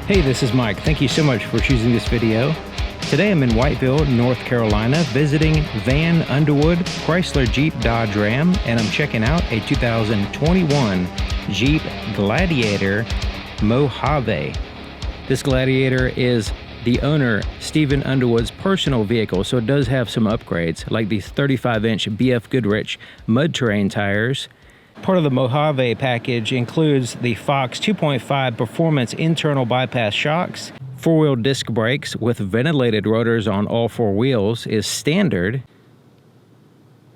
Hey, this is Mike. Thank you so much for choosing this video. Today I'm in Whiteville, North Carolina, visiting Vann, Underwood, Chrysler, Jeep, Dodge, Ram, and I'm checking out a 2021 Jeep Gladiator Mojave. This Gladiator is the owner, Stephen Underwood's personal vehicle, so it does have some upgrades, like these 35-inch BF Goodrich mud terrain tires. Part of the Mojave package includes the Fox 2.5 Performance internal bypass shocks. Four-wheel disc brakes with ventilated rotors on all four wheels is standard.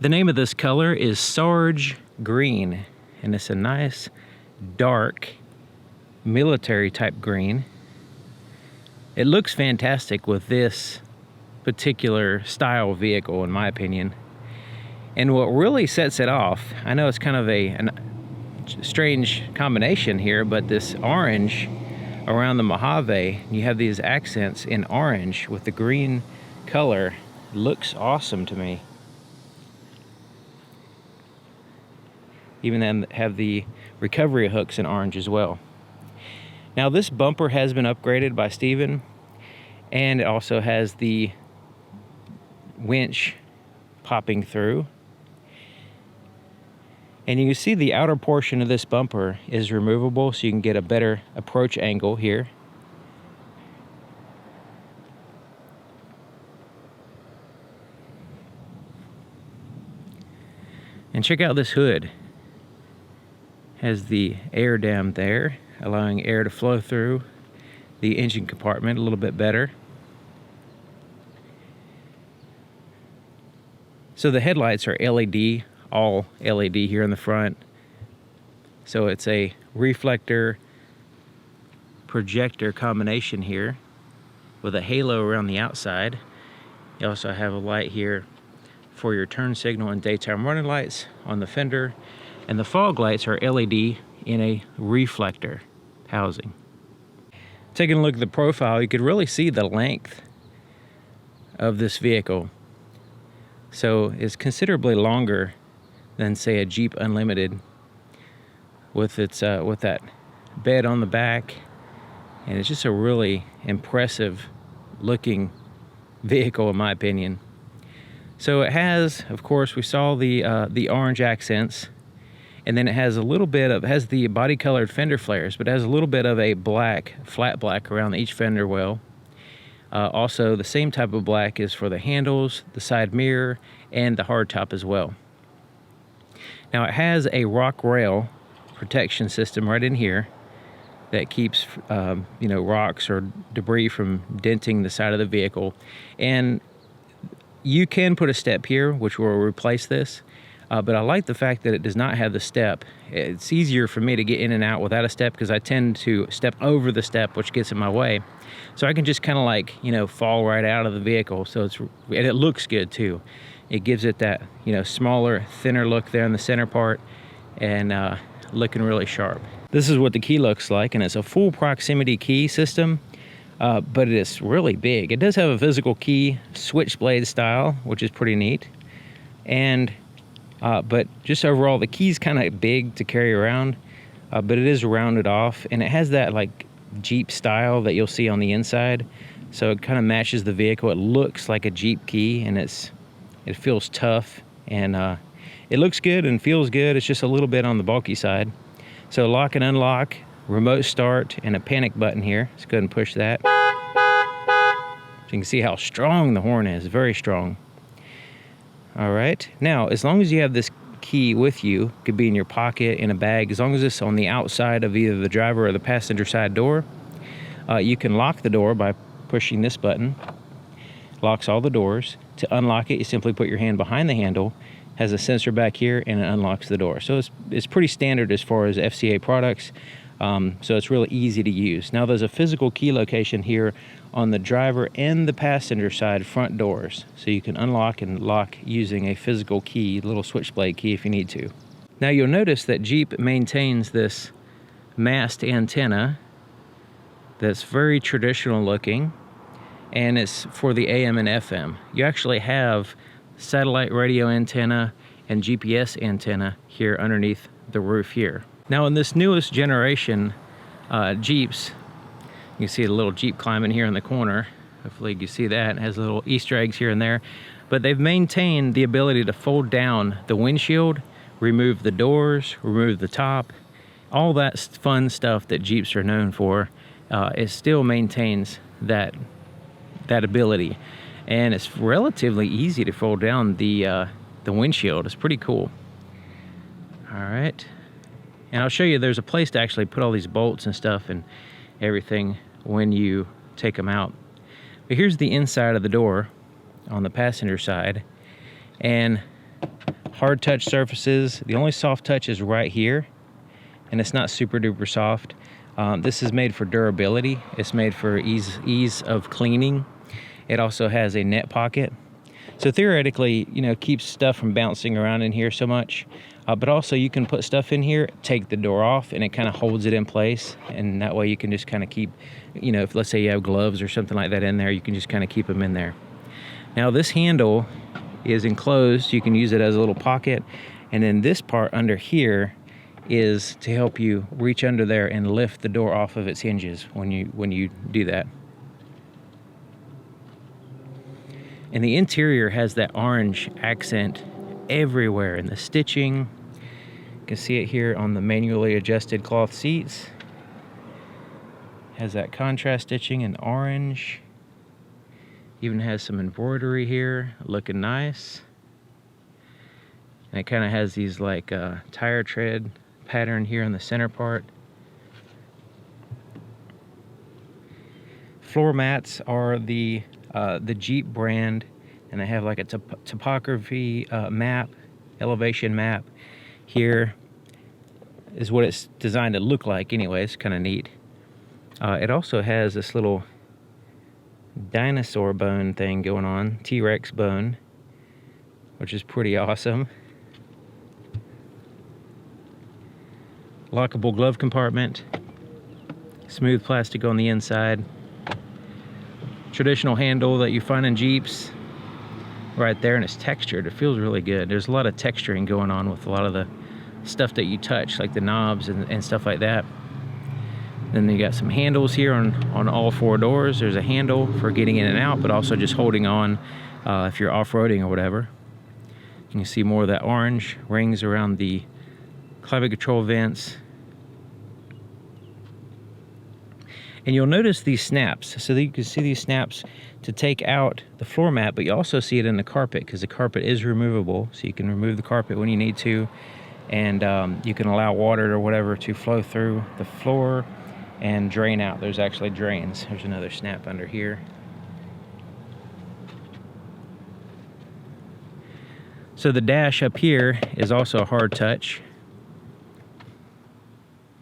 The name of this color is Sarge Green, and it's a nice, dark, military-type green. It looks fantastic with this particular style vehicle, in my opinion. And what really sets it off, I know it's kind of a strange combination here, but this orange around the Mojave, you have these accents in orange with the green color. Looks awesome to me. Even then have the recovery hooks in orange as well. Now this bumper has been upgraded by Steven, and it also has the winch popping through. And you can see the outer portion of this bumper is removable, so you can get a better approach angle here. And check out this hood. Has the air dam there, allowing air to flow through the engine compartment a little bit better. So the headlights are LED, all LED here in the front. So it's a reflector projector combination here with a halo around the outside. You also have a light here for your turn signal and daytime running lights on the fender. And the fog lights are LED in a reflector housing. Taking a look at the profile, you could really see the length of this vehicle. So it's considerably longer than, say, a Jeep Unlimited with its with that bed on the back, and it's just a really impressive looking vehicle, in my opinion. So it has, of course, we saw the orange accents, and then it has a little bit of, has the body colored fender flares, but it has a little bit of a black, flat black around each fender well. Also, the same type of black is for the handles, the side mirror, and the hardtop as well. Now it has a rock rail protection system right in here that keeps rocks or debris from denting the side of the vehicle. And you can put a step here, which will replace this. But I like the fact that it does not have the step. It's easier for me to get in and out without a step because I tend to step over the step, which gets in my way. So I can just kind of like, fall right out of the vehicle. So and it looks good too. It gives it that, smaller, thinner look there in the center part, and looking really sharp. This is what the key looks like, and it's a full proximity key system, but it is really big. It does have a physical key, switchblade style, which is pretty neat. And but just overall, the key's kind of big to carry around, but it is rounded off, and it has that like Jeep style that you'll see on the inside. So it kind of matches the vehicle. It looks like a Jeep key, and it feels tough, and it looks good and feels good. It's just a little bit on the bulky side. So lock and unlock, remote start, and a panic button here. Let's go ahead and push that. So you can see how strong the horn is, very strong. All right, now as long as you have this key with you, it could be in your pocket, in a bag, as long as it's on the outside of either the driver or the passenger side door, you can lock the door by pushing this button. Locks all the doors. To unlock it, you simply put your hand behind the handle, has a sensor back here, and it unlocks the door. So it's pretty standard as far as FCA products, so it's really easy to use. Now there's a physical key location here on the driver and the passenger side front doors, so you can unlock and lock using a physical key, little switchblade key if you need to. Now you'll notice that Jeep maintains this mast antenna that's very traditional looking, and it's for the AM and FM. You actually have satellite radio antenna and GPS antenna here underneath the roof here. Now in this newest generation Jeeps, You can see the little Jeep climbing here in the corner. Hopefully you can see that. It has little Easter eggs here and there. But they've maintained the ability to fold down the windshield, remove the doors, remove the top. All that fun stuff that Jeeps are known for, it still maintains that ability. And it's relatively easy to fold down the windshield. It's pretty cool. All right. And I'll show you, there's a place to actually put all these bolts and stuff and everything when you take them out. But here's the inside of the door on the passenger side. And hard touch surfaces. The only soft touch is right here. And it's not super duper soft. This is made for durability. It's made for ease of cleaning. It also has a net pocket. So theoretically, you know, keeps stuff from bouncing around in here so much. But also you can put stuff in here, take the door off, and it kind of holds it in place. And that way you can just kind of keep, you know, if let's say you have gloves or something like that in there, you can just kind of keep them in there. Now this handle is enclosed. You can use it as a little pocket. And then this part under here is to help you reach under there and lift the door off of its hinges when you do that. And the interior has that orange accent everywhere in the stitching. You can see it here on the manually adjusted cloth seats. Has that contrast stitching in orange. Even has some embroidery here, looking nice. And it kind of has these like tire tread pattern here in the center part. Floor mats are the Jeep brand, and they have like a topography map, elevation map. Here is what it's designed to look like anyway. It's kind of neat. It also has this little dinosaur bone thing going on, T-Rex bone, which is pretty awesome. Lockable glove compartment, smooth plastic on the inside. Traditional handle that you find in Jeeps right there, and it's textured. It feels really good. There's a lot of texturing going on with a lot of the stuff that you touch, like the knobs and stuff like that. Then you got some handles here on all four doors. There's a handle for getting in and out, but also just holding on if you're off-roading or whatever. You can see more of that orange rings around the climate control vents. And you'll notice these snaps. So you can see these snaps to take out the floor mat, but you also see it in the carpet because the carpet is removable. So you can remove the carpet when you need to, and you can allow water or whatever to flow through the floor and drain out. There's actually drains. There's another snap under here. So the dash up here is also a hard touch.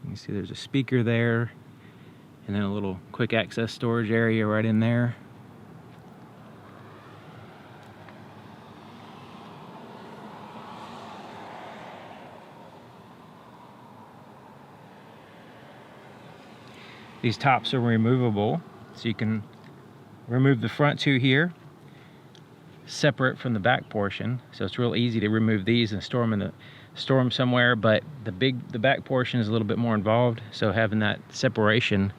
You see there's a speaker there, and then a little quick access storage area right in there. These tops are removable, so you can remove the front two here, separate from the back portion. So it's real easy to remove these and store them somewhere, but the back portion is a little bit more involved, so having that separation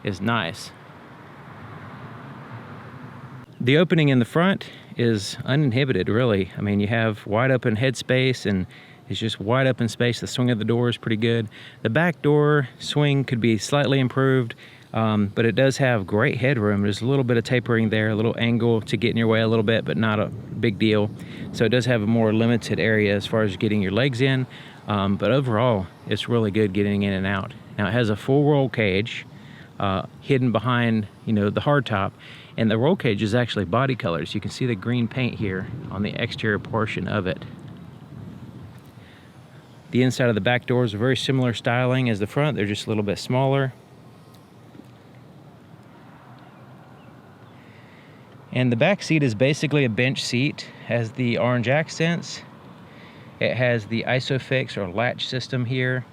is nice. The opening in the front is uninhibited, really. I mean, you have wide open headspace, and it's just wide open space. The swing of the door is pretty good. The back door swing could be slightly improved, but it does have great headroom. There's a little bit of tapering there, a little angle to get in your way a little bit, but not a big deal. So it does have a more limited area as far as getting your legs in, but overall, it's really good getting in and out. Now it has a full roll cage hidden behind, you know, the hardtop, and the roll cage is actually body colored. So you can see the green paint here on the exterior portion of it. The inside of the back doors are very similar styling as the front. They're just a little bit smaller. And the back seat is basically a bench seat. Has the orange accents. It has the ISOFIX or latch system here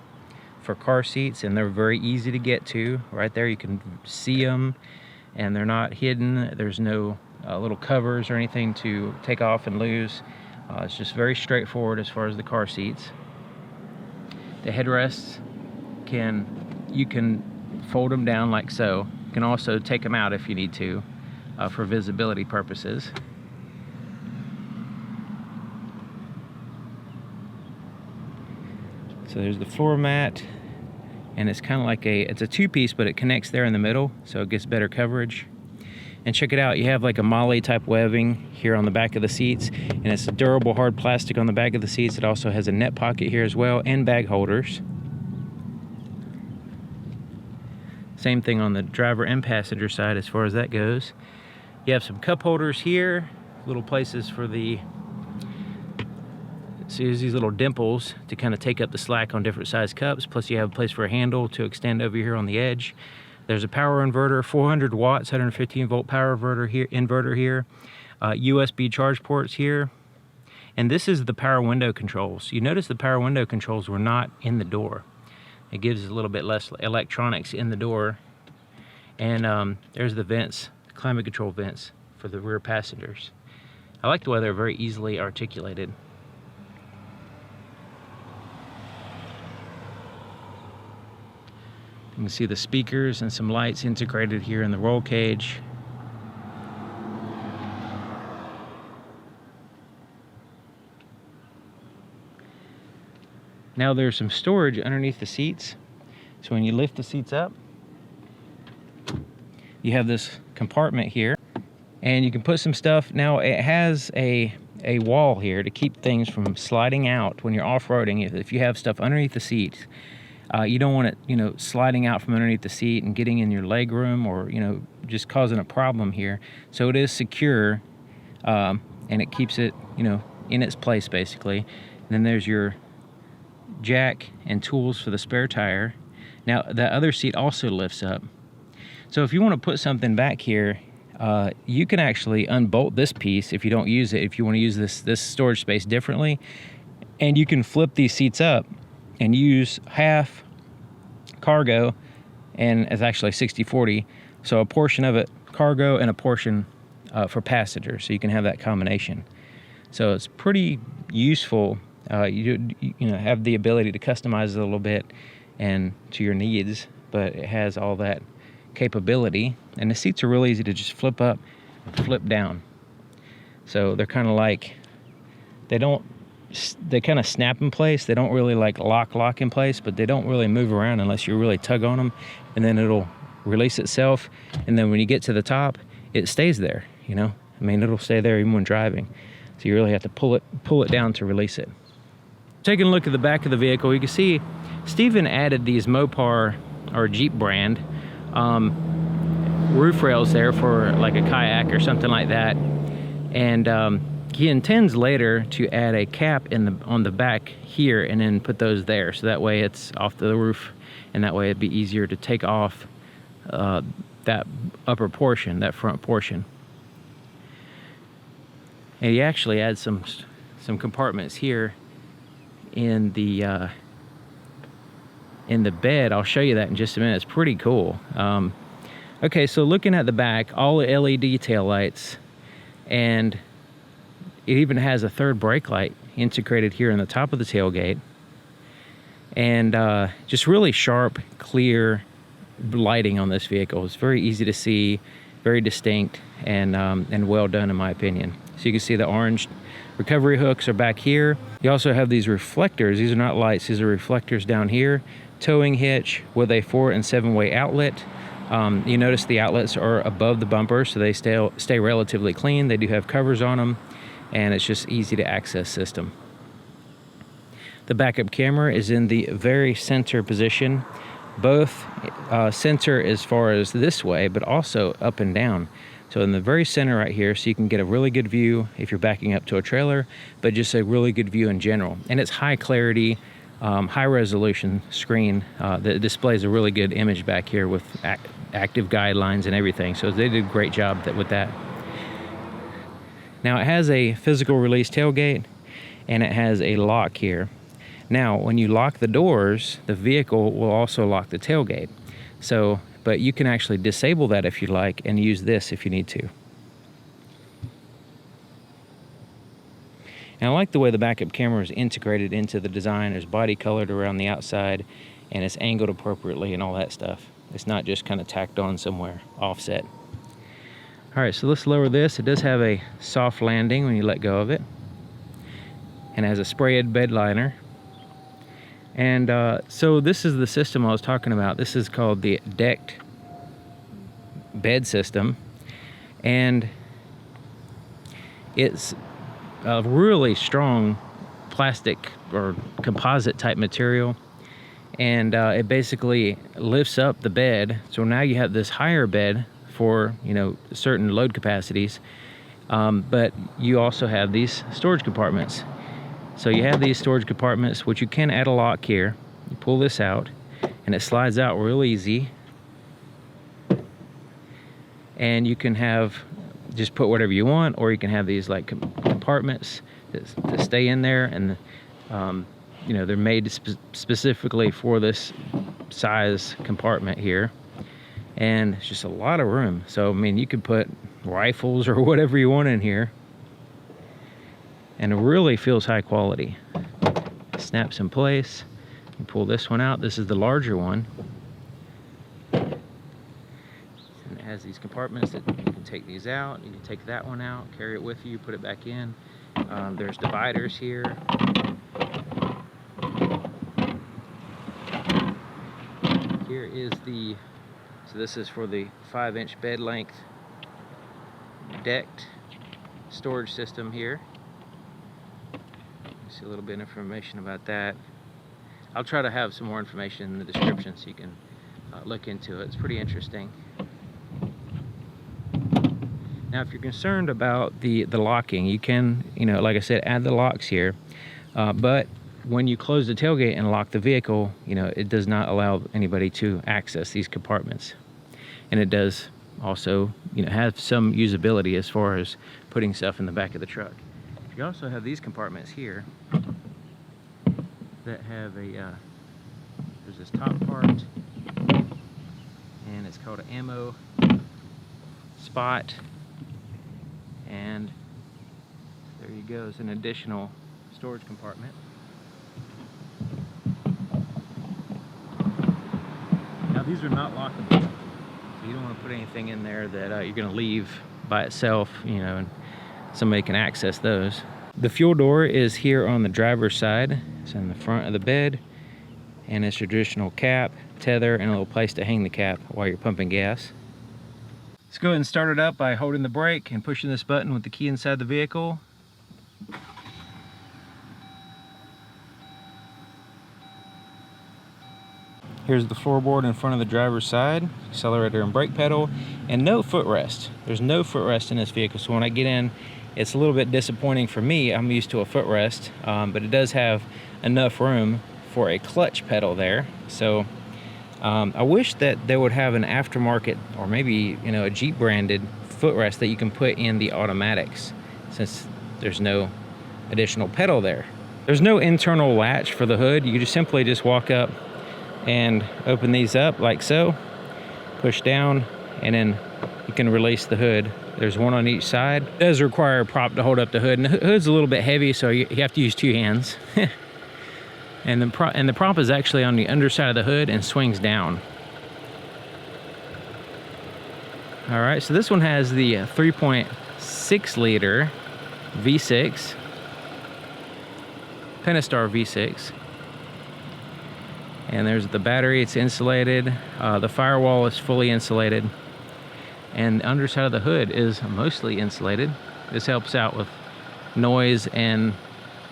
for car seats, and they're very easy to get to. Right there you can see them, and they're not hidden. There's no little covers or anything to take off and lose. It's just very straightforward as far as the car seats. The headrests you can fold them down like so, can also take them out if you need to for visibility purposes. So there's the floor mat, and it's kind of like it's a two-piece, but it connects there in the middle, so it gets better coverage. And check it out, you have like a MOLLE type webbing here on the back of the seats, and it's a durable hard plastic on the back of the seats. It also has a net pocket here as well, and bag holders. Same thing on the driver and passenger side as far as that goes. You have some cup holders here, little places for the, so there's these little dimples to kind of take up the slack on different size cups, plus you have a place for a handle to extend over here on the edge. There's a power inverter, 400 watts, 115 volt power inverter here, USB charge ports here, and this is the power window controls. You notice the power window controls were not in the door. It gives a little bit less electronics in the door, and there's the vents, climate control vents for the rear passengers. I like the way they're very easily articulated. You can see the speakers and some lights integrated here in the roll cage. Now there's some storage underneath the seats. So when you lift the seats up, you have this compartment here, and you can put some stuff. Now it has a wall here to keep things from sliding out when you're off-roading. If you have stuff underneath the seat, you don't want it, you know, sliding out from underneath the seat and getting in your leg room, or, you know, just causing a problem here. So it is secure, and it keeps it, you know, in its place basically. And then there's your jack and tools for the spare tire. Now the other seat also lifts up. So if you want to put something back here, you can actually unbolt this piece if you don't use it, if you want to use this storage space differently, and you can flip these seats up and use half cargo, and it's actually 60-40, so a portion of it cargo and a portion for passengers, so you can have that combination. So it's pretty useful. You know, have the ability to customize it a little bit and to your needs, but it has all that capability, and the seats are really easy to just flip up and flip down. So they're kind of like, they kind of snap in place. They don't really like lock in place, but they don't really move around unless you really tug on them, and then it'll release itself. And then when you get to the top, it stays there, you know. I mean, it'll stay there even when driving. So you really have to pull it down to release it. Taking a look at the back of the vehicle, you can see Steven added these Mopar or Jeep brand roof rails there for like a kayak or something like that, and he intends later to add a cap on the back here, and then put those there, so that way it's off the roof, and that way it'd be easier to take off that upper portion, that front portion. And he actually adds some compartments here in the bed. I'll show you that in just a minute. It's pretty cool. Okay, so looking at the back, all the LED tail lights, and it even has a third brake light integrated here in the top of the tailgate, and just really sharp, clear lighting on this vehicle. It's very easy to see, very distinct, and well done in my opinion. So you can see the orange recovery hooks are back here. You also have these reflectors. These are not lights, these are reflectors down here. Towing hitch with a 4- and 7-way outlet. You notice the outlets are above the bumper, so they stay relatively clean. They do have covers on them, and it's just easy to access system. The backup camera is in the very center position, both center as far as this way, but also up and down. So in the very center right here, so you can get a really good view if you're backing up to a trailer, but just a really good view in general. And it's high clarity, high resolution screen that displays a really good image back here with active guidelines and everything. So they did a great job with that. Now it has a physical release tailgate, and it has a lock here. Now when you lock the doors, the vehicle will also lock the tailgate. So, but you can actually disable that if you like, and use this if you need to. And I like the way the backup camera is integrated into the design. There's body colored around the outside, and it's angled appropriately and all that stuff. It's not just kind of tacked on somewhere offset. All right, so let's lower this. It does have a soft landing when you let go of it, and it has a sprayed bed liner. And so this is the system I was talking about. This is called the decked bed system, and it's a really strong plastic or composite type material, and it basically lifts up the bed. So now you have this higher bed for, you know, certain load capacities, but you also have these storage compartments. So you have these storage compartments, which you can add a lock here. You pull this out and it slides out real easy, and you can have just put whatever you want, or you can have these like compartments to stay in there, and you know, they're made specifically for this size compartment here. And it's just a lot of room. So I mean, you could put rifles or whatever you want in here, and it really feels high quality. It snaps in place. You pull this one out. This is the larger one, and it has these compartments that you can take these out. You can take that one out, carry it with you, put it back in. There's dividers here. Here is the, so this is for the 5-inch bed length decked storage system here. You see a little bit of information about that. I'll try to have some more information in the description so you can look into it. It's pretty interesting. Now, if you're concerned about the locking, you can, you know, like I said, add the locks here. But when you close the tailgate and lock the vehicle, you know, it does not allow anybody to access these compartments. And it does also, you know, have some usability as far as putting stuff in the back of the truck. You also have these compartments here that have a, there's this top part, and it's called an ammo spot. And there you go, it's an additional storage compartment. Now these are not lockable, so you don't want to put anything in there that you're going to leave by itself, you know, and somebody can access those. The fuel door is here on the driver's side. It's in the front of the bed, and it's traditional cap, tether, and a little place to hang the cap while you're pumping gas. Let's go ahead and start it up by holding the brake and pushing this button with the key inside the vehicle. Here's the floorboard in front of the driver's side, accelerator and brake pedal, and no footrest. There's no footrest in this vehicle, so when I get in, it's a little bit disappointing for me. I'm used to a footrest, but it does have enough room for a clutch pedal there. So I wish that they would have an aftermarket, or maybe, you know, a Jeep branded footrest that you can put in the automatics, since there's no additional pedal there. There's no internal latch for the hood. You just simply just walk up and open these up like so, push down, and then you can release the hood. There's one on each side. It does require a prop to hold up the hood, and the hood's a little bit heavy, so you have to use two hands. And the prop is actually on the underside of the hood and swings down. All right, so this one has the 3.6 liter V6, Pentastar V6. And there's the battery, it's insulated. The firewall is fully insulated. And the underside of the hood is mostly insulated. This helps out with noise and,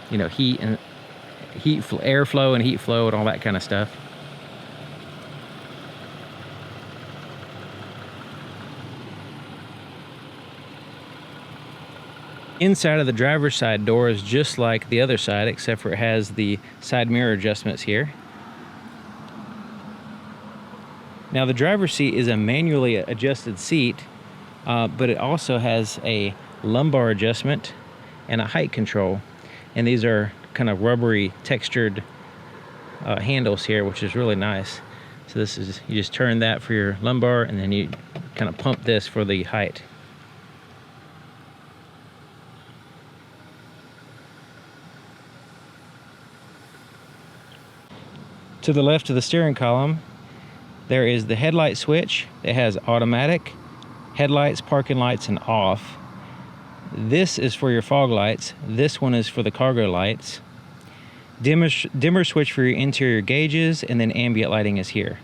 you know, heat and airflow and heat flow and all that kind of stuff. Inside of the driver's side door is just like the other side, except for it has the side mirror adjustments here. Now the driver's seat is a manually adjusted seat, but it also has a lumbar adjustment and a height control. And these are kind of rubbery textured handles here, which is really nice. So this is, you just turn that for your lumbar, and then you kind of pump this for the height. To the left of the steering column there is the headlight switch. It has automatic, headlights, parking lights, and off. This is for your fog lights. This one is for the cargo lights. Dimmer switch for your interior gauges, and then ambient lighting is here.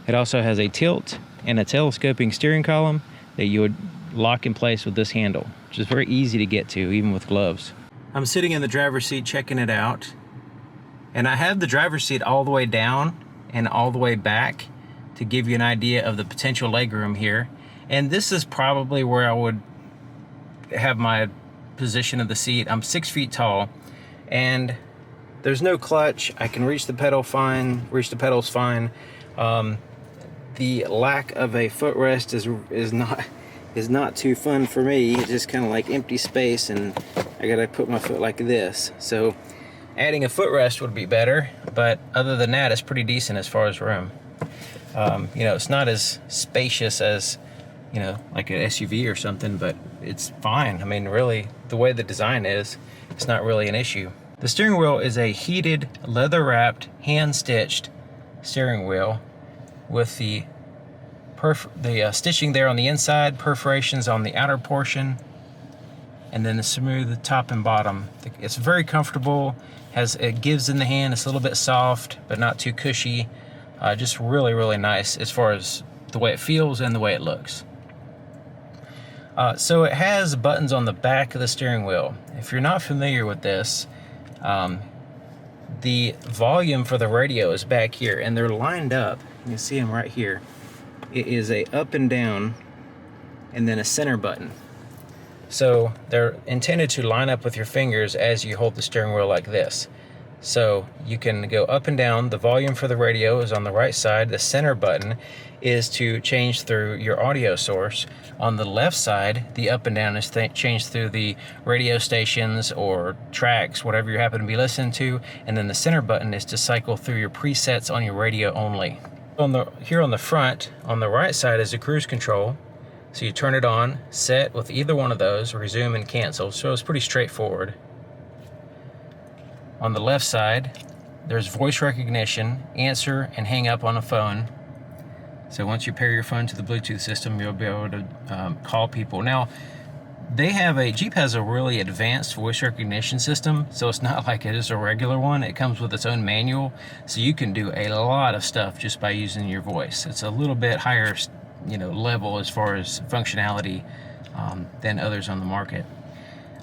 It also has a tilt and a telescoping steering column that you would lock in place with this handle, which is very easy to get to, even with gloves. I'm sitting in the driver's seat checking it out, and I have the driver's seat all the way down and all the way back to give you an idea of the potential legroom here. And this is probably where I would have my position of the seat. I'm 6 feet tall, and there's no clutch. I can reach the pedals fine. The lack of a footrest is not too fun for me. It's just kind of like empty space, and I gotta put my foot like this. So adding a footrest would be better, but other than that, it's pretty decent as far as room. You know, it's not as spacious as, you know, like an SUV or something, but it's fine. I mean, really, the way the design is, it's not really an issue. The steering wheel is a heated, leather-wrapped, hand-stitched steering wheel with the stitching there on the inside, perforations on the outer portion, and then the smooth top and bottom. It's very comfortable. It gives in the hand. It's a little bit soft, but not too cushy. Just really, really nice as far as the way it feels and the way it looks. So it has buttons on the back of the steering wheel. If you're not familiar with this, the volume for the radio is back here, and they're lined up. You can see them right here. It is a up and down, and then a center button. So they're intended to line up with your fingers as you hold the steering wheel like this. So you can go up and down. The volume for the radio is on the right side. The center button is to change through your audio source. On the left side, the up and down is changed through the radio stations or tracks, whatever you happen to be listening to. And then the center button is to cycle through your presets on your radio only. Here on the front, on the right side, is the cruise control. So you turn it on, set with either one of those, resume and cancel. So it's pretty straightforward. On the left side, there's voice recognition, answer and hang up on a phone. So once you pair your phone to the Bluetooth system, you'll be able to call people. Now, Jeep has a really advanced voice recognition system, so it's not like it is a regular one. It comes with its own manual, so you can do a lot of stuff just by using your voice. It's a little bit higher, you know, level as far as functionality than others on the market.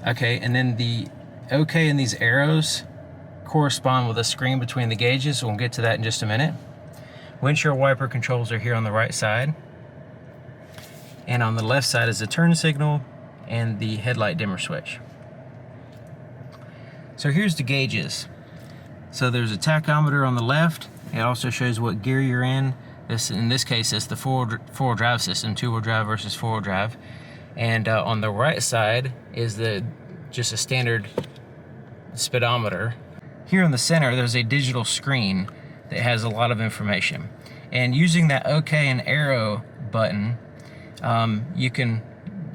Okay, and then the OK and these arrows correspond with a screen between the gauges. We'll get to that in just a minute. Windshield wiper controls are here on the right side, and on the left side is the turn signal and the headlight dimmer switch. So here's the gauges. So there's a tachometer on the left. It also shows what gear you're in. In this case, it's the four-wheel drive system, two-wheel drive versus four-wheel drive. And on the right side is just a standard speedometer. Here in the center, there's a digital screen that has a lot of information. And using that OK and arrow button, you can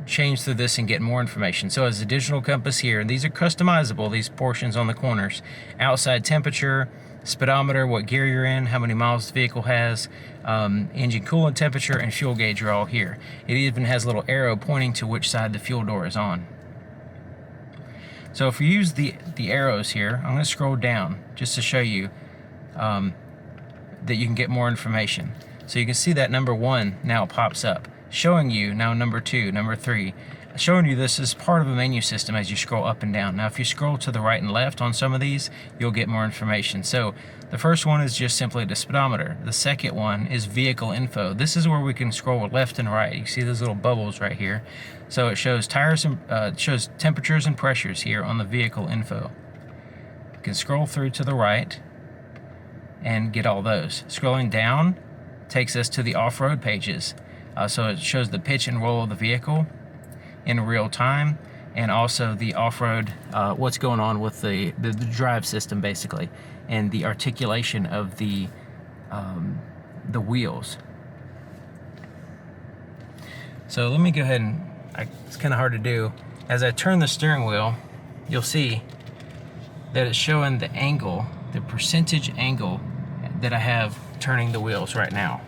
change through this and get more information. So as a digital compass here, these are customizable, these portions on the corners. Outside temperature, speedometer, what gear you're in, how many miles the vehicle has, engine coolant temperature, and fuel gauge are all here. It even has a little arrow pointing to which side the fuel door is on. So if we use the arrows here, I'm going to scroll down just to show you that you can get more information. So you can see that number 1 now pops up, showing you now number 2, number 3, showing you this is part of a menu system as you scroll up and down. Now if you scroll to the right and left on some of these, you'll get more information. So the first one is just simply the speedometer. The second one is vehicle info. This is where we can scroll left and right. You see those little bubbles right here. So it shows tires and shows temperatures and pressures here on the vehicle info. You can scroll through to the right and get all those. Scrolling down takes us to the off-road pages. So it shows the pitch and roll of the vehicle in real time, and also the off-road, what's going on with the drive system basically, and the articulation of the wheels. So let me go ahead and, it's kind of hard to do. As I turn the steering wheel, you'll see that it's showing the angle, the percentage angle that I have turning the wheels right now.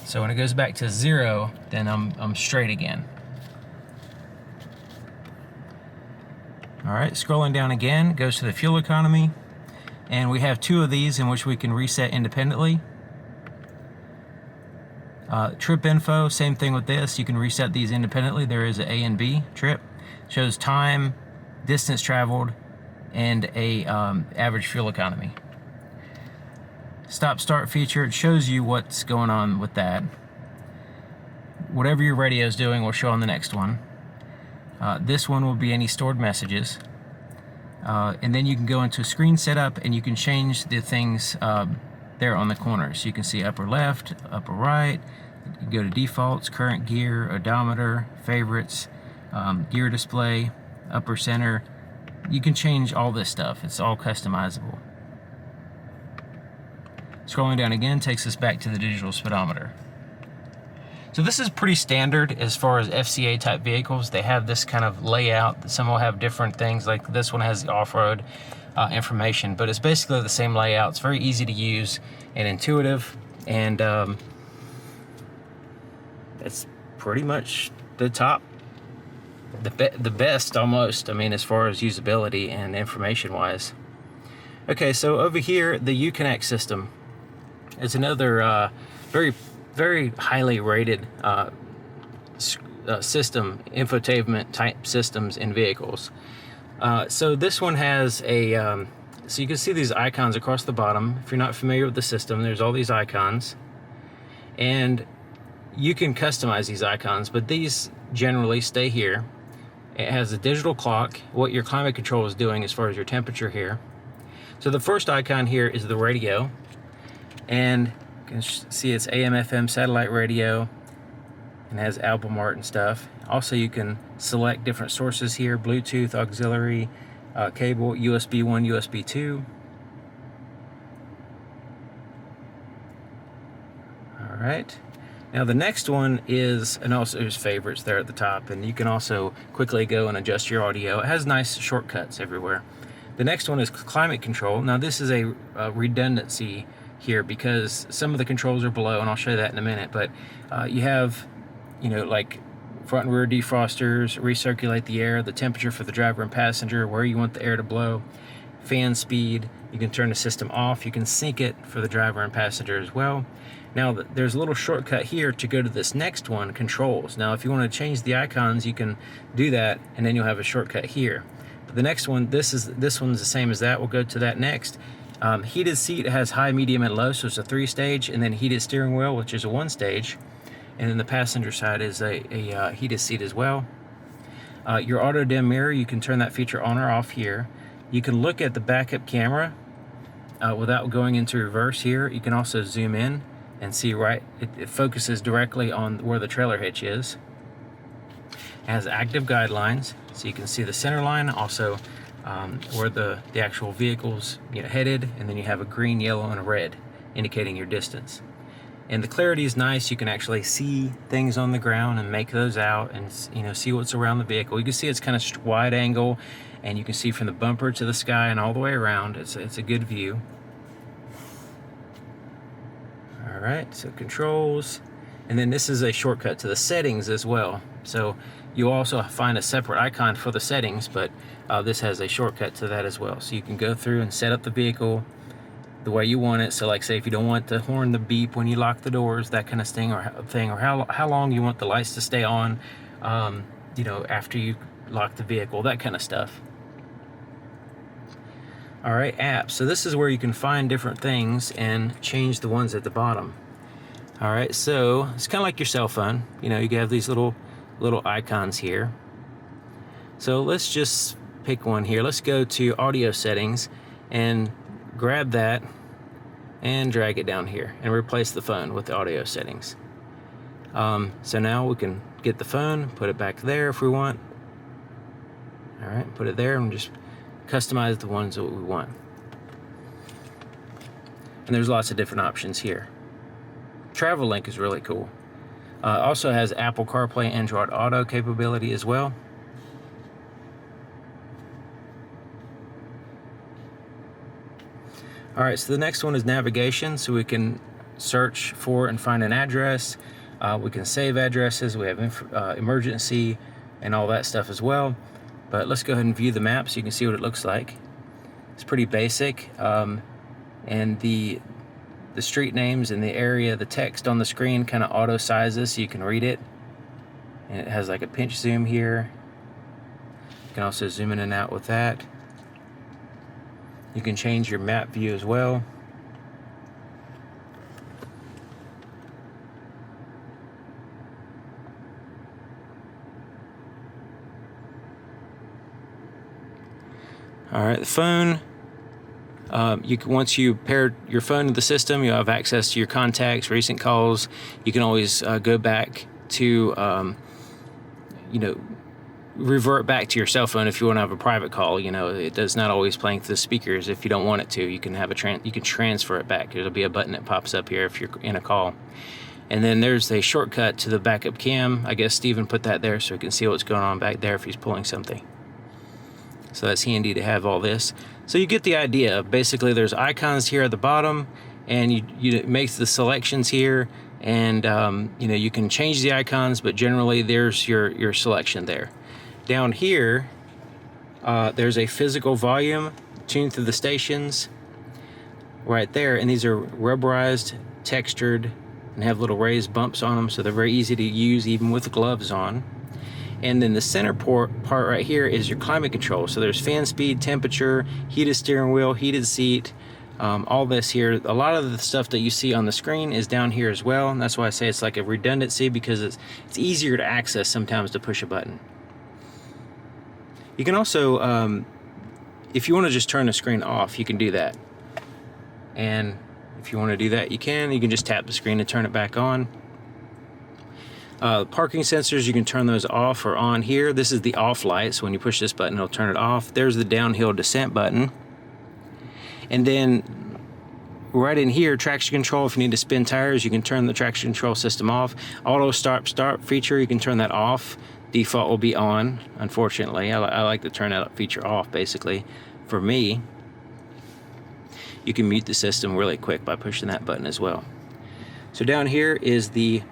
So when it goes back to 0, then I'm straight again. All right, scrolling down again, goes to the fuel economy. And we have 2 of these in which we can reset independently. Trip info, same thing with this. You can reset these independently. There is an A and B trip. Shows time, distance traveled, and a average fuel economy. Stop start feature, it shows you what's going on with that. Whatever your radio is doing will show on the next one. This one will be any stored messages. And then you can go into screen setup and you can change the things there on the corners. You can see upper left, upper right. You can go to defaults, current gear, odometer, favorites, gear display, upper center. You can change all this stuff. It's all customizable. Scrolling down again takes us back to the digital speedometer. So this is pretty standard as far as FCA type vehicles. They have this kind of layout. Some will have different things, like this one has the off-road information, but it's basically the same layout. It's very easy to use and intuitive, and it's pretty much the top, the best almost, I mean, as far as usability and information wise. Okay, so over here, the Uconnect system is another very highly rated system, infotainment type systems in vehicles. So this one has a, so you can see these icons across the bottom. If you're not familiar with the system, there's all these icons. And you can customize these icons, but these generally stay here. It has a digital clock, what your climate control is doing as far as your temperature here. So the first icon here is the radio. And you can see it's AM, FM satellite radio, and has album art and stuff. Also, you can select different sources here: Bluetooth, auxiliary, cable, USB 1, USB 2. All right. Now the next one is, and also there's favorites there at the top, and you can also quickly go and adjust your audio. It has nice shortcuts everywhere. The next one is climate control. Now this is a redundancy here because some of the controls are below, and I'll show you that in a minute, but you have, you know, like front and rear defrosters, recirculate the air, the temperature for the driver and passenger, where you want the air to blow, fan speed. You can turn the system off. You can sync it for the driver and passenger as well. Now there's a little shortcut here to go to this next one, controls. Now if you want to change the icons, you can do that, and then you'll have a shortcut here. But the next one, this one's the same as that. We'll go to that next. Heated seat has high, medium, and low, so it's a 3-stage, and then heated steering wheel, which is a 1-stage. And then the passenger side is a heated seat as well. Your auto dim mirror, you can turn that feature on or off here. You can look at the backup camera without going into reverse here. You can also zoom in and see it focuses directly on where the trailer hitch is. It has active guidelines, so you can see the center line, also where the actual vehicle's headed, and then you have a green, yellow, and a red indicating your distance. And the clarity is nice. You can actually see things on the ground and make those out, and see what's around the vehicle. You can see it's kind of wide angle, and you can see from the bumper to the sky and all the way around. It's a good view. All right, so controls, and then this is a shortcut to the settings as well. So you also find a separate icon for the settings, but this has a shortcut to that as well. So you can go through and set up the vehicle the way you want it. So like, say if you don't want the horn to beep when you lock the doors, that kind of thing, or how long you want the lights to stay on, after you lock the vehicle, that kind of stuff. All right, apps. So this is where you can find different things and change the ones at the bottom. All right, so it's kind of like your cell phone. You have these little icons here. So let's just pick one here. Let's go to audio settings and grab that and drag it down here and replace the phone with the audio settings. So now we can get the phone, put it back there if we want. All right, put it there and just customize the ones that we want. And there's lots of different options here. Travel Link is really cool. Also has Apple CarPlay, Android Auto capability as well. All right, so the next one is navigation. So we can search for and find an address. We can save addresses. We have emergency and all that stuff as well. But let's go ahead and view the map so you can see what it looks like. It's pretty basic. And the street names and the area, the text on the screen kind of auto sizes so you can read it. And it has like a pinch zoom here. You can also zoom in and out with that. You can change your map view as well. All right, the phone. Once you pair your phone to the system, you'll have access to your contacts, recent calls. You can always go back to, revert back to your cell phone if you want to have a private call. It does not always playing through the speakers. If you don't want it to, you can have you can transfer it back. There'll be a button that pops up here if you're in a call. And then there's a shortcut to the backup cam. I guess Steven put that there so he can see what's going on back there if he's pulling something. So that's handy to have all this. So you get the idea. Basically, there's icons here at the bottom, and it makes the selections here, and you can change the icons, but generally there's your selection there. Down here, there's a physical volume tuned through the stations right there, and these are rubberized, textured, and have little raised bumps on them, so they're very easy to use even with gloves on. And then the center part right here is your climate control. So there's fan speed, temperature, heated steering wheel, heated seat, all this here. A lot of the stuff that you see on the screen is down here as well, and that's why I say it's like a redundancy, because it's easier to access sometimes to push a button. You can also, if you want to just turn the screen off, you can do that. And if you want to do that, you can just tap the screen and turn it back on. Parking sensors, you can turn those off or on here. This is the off light, so when you push this button, it'll turn it off. There's the downhill descent button. And then right in here, traction control. If you need to spin tires, you can turn the traction control system off. Auto start feature, you can turn that off. Default will be on, unfortunately. I like to turn that feature off, basically, for me. You can mute the system really quick by pushing that button as well. So down here is the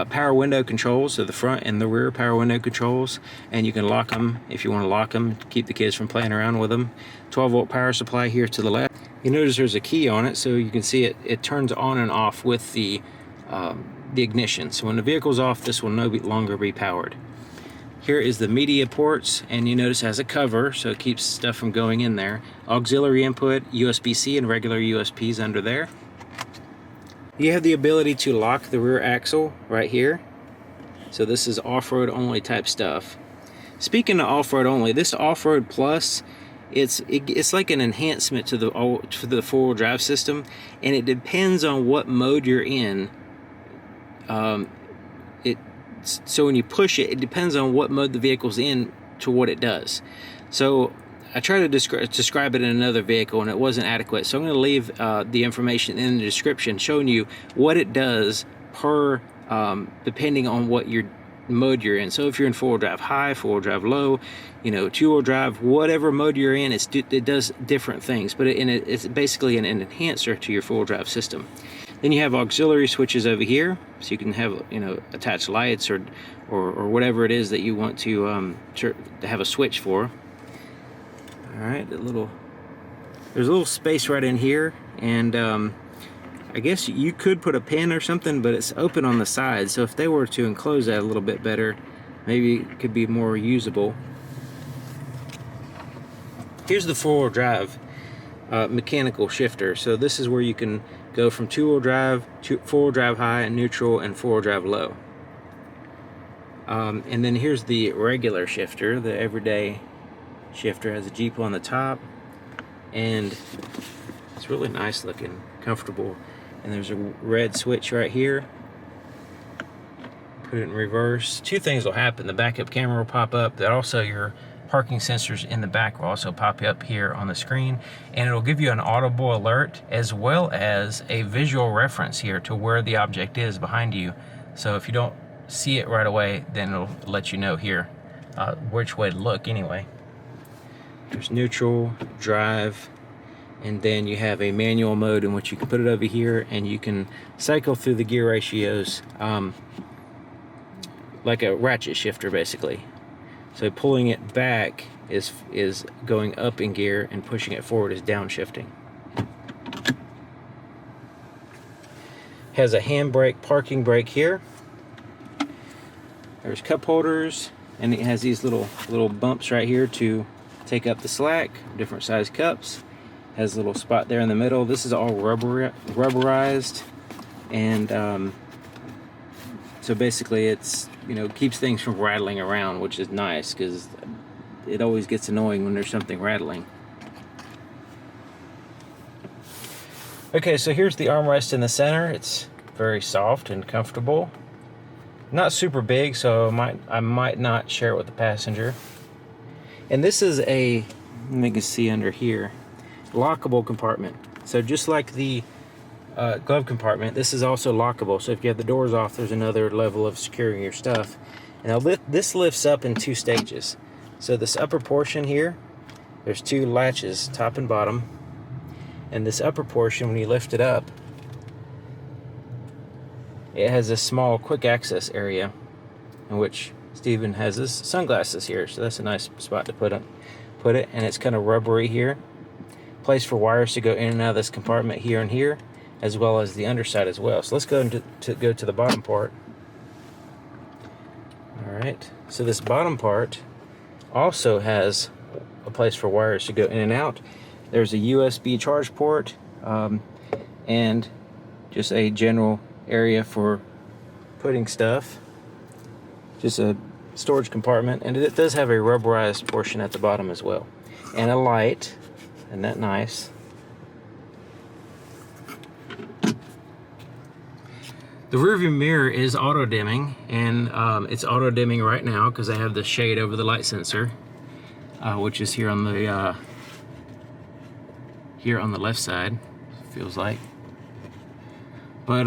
power window controls, so the front and the rear power window controls, and you can lock them if you want to lock them to keep the kids from playing around with them. 12-volt power supply here to the left. You notice there's a key on it, so you can see it turns on and off with the ignition. So when the vehicle's off, this will no longer be powered. Here is the media ports, and you notice it has a cover, so it keeps stuff from going in there. Auxiliary input, USB-C, and regular USBs under there. You have the ability to lock the rear axle right here. So this is off-road only type stuff. Speaking of off-road only, this Off-Road Plus, it's like an enhancement to the four-wheel drive system, and it depends on what mode you're in. So when you push it, it depends on what mode the vehicle's in to what it does. So I tried to describe it in another vehicle, and it wasn't adequate. So I'm going to leave the information in the description showing you what it does per depending on what your mode you're in. So if you're in four-wheel drive high, four-wheel drive low, two-wheel drive, whatever mode you're in, it does different things. But it's basically an enhancer to your four-wheel drive system. Then you have auxiliary switches over here, so you can have attached lights or whatever it is that you want to have a switch for. All right, there's a little space right in here, and I guess you could put a pin or something, but it's open on the side, so if they were to enclose that a little bit better, maybe it could be more usable. Here's the four-wheel drive mechanical shifter. So this is where you can go from two-wheel drive, four-wheel drive high and neutral, and four-wheel drive low. And then here's the regular shifter, the everyday shifter. Has a Jeep on the top, and it's really nice looking, comfortable. And there's a red switch right here. Put it in reverse. Two things will happen. The backup camera will pop up. That also your parking sensors in the back will also pop up here on the screen, and it'll give you an audible alert as well as a visual reference here to where the object is behind you. So if you don't see it right away, then it'll let you know here which way to look anyway. There's neutral, drive, and then you have a manual mode in which you can put it over here and you can cycle through the gear ratios like a ratchet shifter basically. So pulling it back is going up in gear, and pushing it forward is downshifting. Has a handbrake parking brake here. There's cup holders, and it has these little bumps right here to take up the slack, different size cups. Has a little spot there in the middle. This is all rubberized, and so basically it's, you know, keeps things from rattling around, which is nice because it always gets annoying when there's something rattling. Okay, so here's the armrest in the center. It's very soft and comfortable. Not super big, so I might not share it with the passenger. And this is a, let me see under here, lockable compartment. So just like the glove compartment, this is also lockable. So if you have the doors off, there's another level of securing your stuff. Now this lifts up in 2 stages. So this upper portion here, there's 2 latches, top and bottom. And this upper portion, when you lift it up, it has a small quick access area in which Steven has his sunglasses here. So that's a nice spot to put it. And it's kind of rubbery here. Place for wires to go in and out of this compartment here and here, as well as the underside as well. So let's go to the bottom part. All right, so this bottom part also has a place for wires to go in and out. There's a USB charge port, and just a general area for putting stuff. Just a storage compartment, and it does have a rubberized portion at the bottom as well. And a light, isn't that nice? The rearview mirror is auto dimming, and it's auto dimming right now because I have the shade over the light sensor, which is here on the left side, feels like. But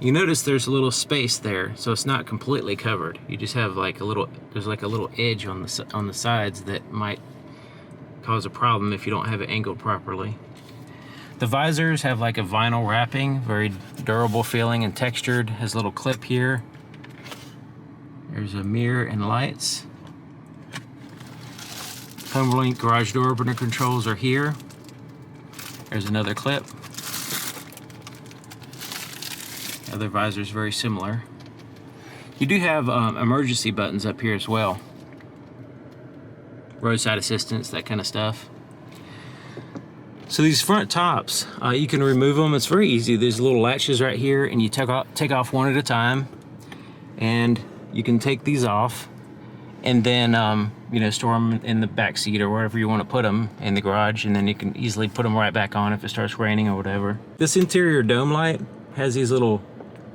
you notice there's a little space there, so it's not completely covered. You just have like there's like a little edge on the sides that might cause a problem if you don't have it angled properly. The visors have like a vinyl wrapping, very durable feeling and textured. Has a little clip here. There's a mirror and lights. HomeLink garage door opener controls are here. There's another clip. The other visor is very similar. You do have emergency buttons up here as well. Roadside assistance, that kind of stuff. So these front tops, you can remove them. It's very easy. There's little latches right here, and you take off one at a time, and you can take these off, and then you know, store them in the back seat or wherever you want to put them in the garage, and then you can easily put them right back on if it starts raining or whatever. This interior dome light has these little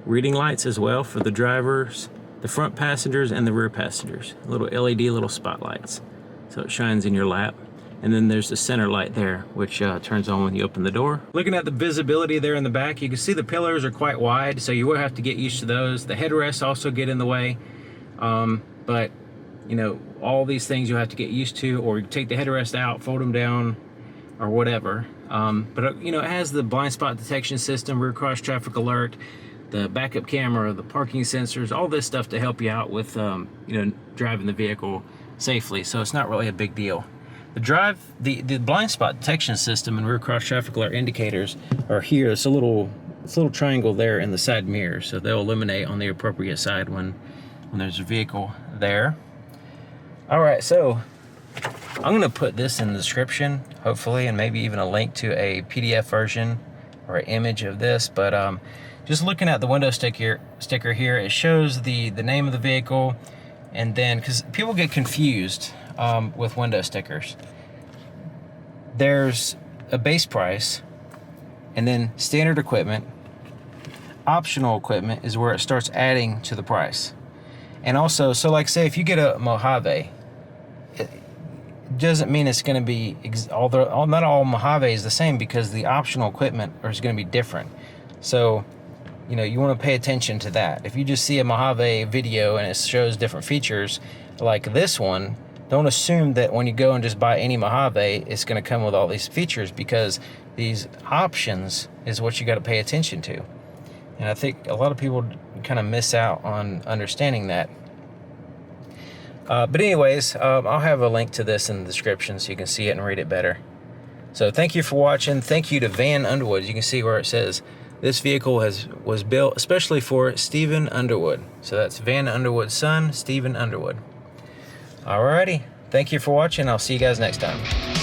reading lights as well for the drivers, the front passengers, and the rear passengers. Little LED little spotlights, so it shines in your lap. And then there's the center light there, which turns on when you open the door. Looking at the visibility there in the back, you can see the pillars are quite wide, so you will have to get used to those. The headrests also get in the way, but you know, all these things you'll have to get used to, or you take the headrest out, fold them down, or whatever. But you know, it has the blind spot detection system, rear cross traffic alert, the backup camera, the parking sensors, all this stuff to help you out with you know, driving the vehicle safely. So it's not really a big deal. The blind spot detection system and rear cross traffic alert indicators are here. It's a little triangle there in the side mirror, so they'll illuminate on the appropriate side when there's a vehicle there. All right, so I'm gonna put this in the description, hopefully, and maybe even a link to a PDF version or an image of this. But just looking at the window sticker here, it shows the name of the vehicle, and then, because people get confused with window stickers. There's a base price, and then standard equipment. Optional equipment is where it starts adding to the price. And also, so like say if you get a Mojave, it doesn't mean it's going to be, not all Mojave is the same, because the optional equipment is going to be different. So, you know, you want to pay attention to that. If you just see a Mojave video and it shows different features, like this one, don't assume that when you go and just buy any Mojave, it's going to come with all these features, because these options is what you got to pay attention to. And I think a lot of people kind of miss out on understanding that. But anyways, I'll have a link to this in the description so you can see it and read it better. So thank you for watching. Thank you to Vann Underwood. You can see where it says this vehicle was built especially for Stephen Underwood. So that's Vann Underwood's son, Stephen Underwood. Alrighty. Thank you for watching. I'll see you guys next time.